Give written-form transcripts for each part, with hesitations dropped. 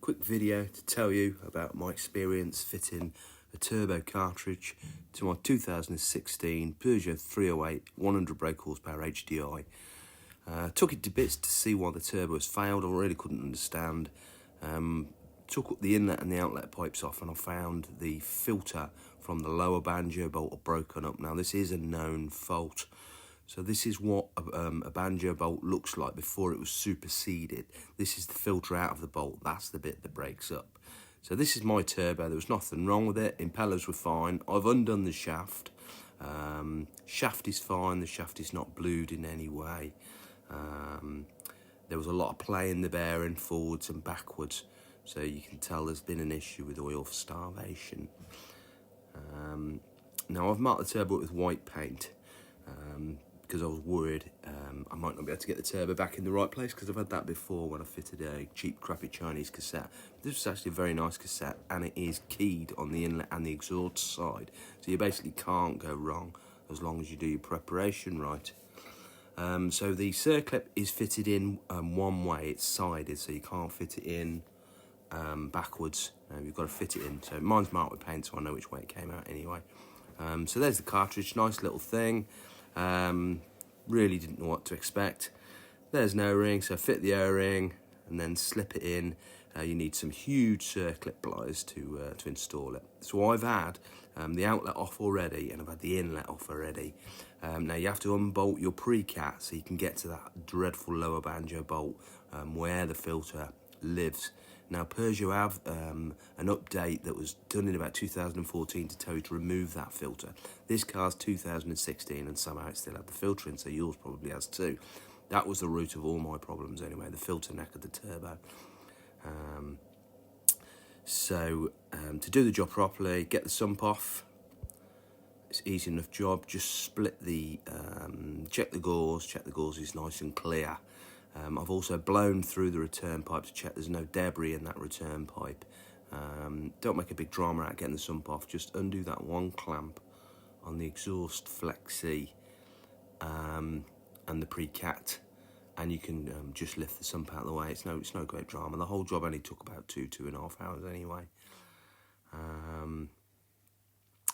Quick video to tell you about my experience fitting a turbo cartridge to my 2016 Peugeot 308 100 brake horsepower HDI. Took it to bits to see why the turbo has failed. I really couldn't understand. Took the inlet and the outlet pipes off, and I found the filter from the lower banjo bolt had broken up. Now this is a known fault. So this is what a banjo bolt looks like before it was superseded. This is the filter out of the bolt. That's the bit that breaks up. So this is my turbo. There was nothing wrong with it. Impellers were fine. I've undone the shaft. Shaft is fine. The shaft is not blued in any way. There was a lot of play in the bearing forwards and backwards. So you can tell there's been an issue with oil starvation. Now I've marked the turbo with white paint. Because I was worried I might not be able to get the turbo back in the right place, because I've had that before when I fitted a cheap crappy Chinese cassette. This was actually a very nice cassette, and it is keyed on the inlet and the exhaust side, so you basically can't go wrong as long as you do your preparation right. So the circlip is fitted in one way. It's sided, so you can't fit it in backwards. You've got to fit it in. So mine's marked with paint, so I know which way it came out anyway. So there's the cartridge, nice little thing. Really didn't know what to expect. There's an O-ring, so fit the O-ring and then slip it in. You need some huge circlip pliers to install it. So I've had the outlet off already, and I've had the inlet off already. Now you have to unbolt your pre-cat so you can get to that dreadful lower banjo bolt where the filter lives. Now Peugeot have an update that was done in about 2014 to tell you to remove that filter. This car's 2016 and somehow it still had the filter in, so yours probably has too. That was the root of all my problems anyway, the filter neck of the turbo. To do the job properly, get the sump off. It's an easy enough job. Just split the, check the gauze is nice and clear. I've also blown through the return pipe to check there's no debris in that return pipe. Don't make a big drama out of getting the sump off. Just undo that one clamp on the exhaust flexi and the pre-cat, and you can just lift the sump out of the way. It's no great drama. The whole job only took about 2.5 hours anyway.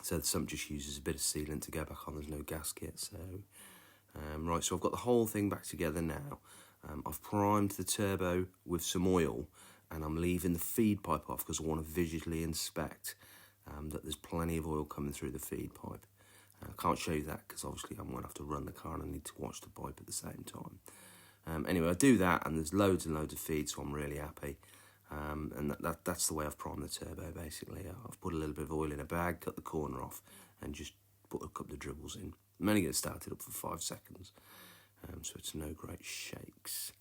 So the sump just uses a bit of sealant to go back on. There's no gasket. So right, so I've got the whole thing back together now. I've primed the turbo with some oil, and I'm leaving the feed pipe off because I want to visually inspect that there's plenty of oil coming through the feed pipe. I can't show you that because obviously I'm going to have to run the car and I need to watch the pipe at the same time. Anyway, I do that, and there's loads and loads of feed, so I'm really happy. And that's the way I've primed the turbo, basically. I've put a little bit of oil in a bag, cut the corner off, and just put a couple of dribbles in. I'm only going to start it up for 5 seconds. So it's no great shakes.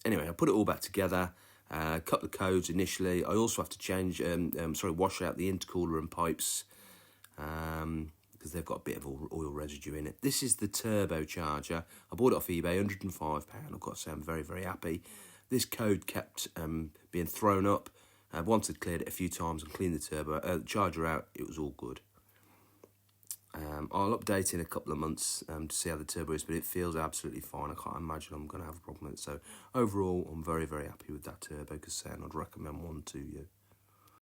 Anyway, I put it all back together, cut the codes initially. I also have to change, wash out the intercooler and pipes because they've got a bit of oil residue in it. This is the turbo charger. I bought it off eBay, £105. I've got to say I'm very, very happy. This code kept being thrown up. Once I'd cleared it a few times and cleaned the turbo charger out, it was all good. I'll update in a couple of months to see how the turbo is, but it feels absolutely fine. I can't imagine I'm going to have a problem with it. So overall, I'm very, very happy with that turbo cassette, and I'd recommend one to you.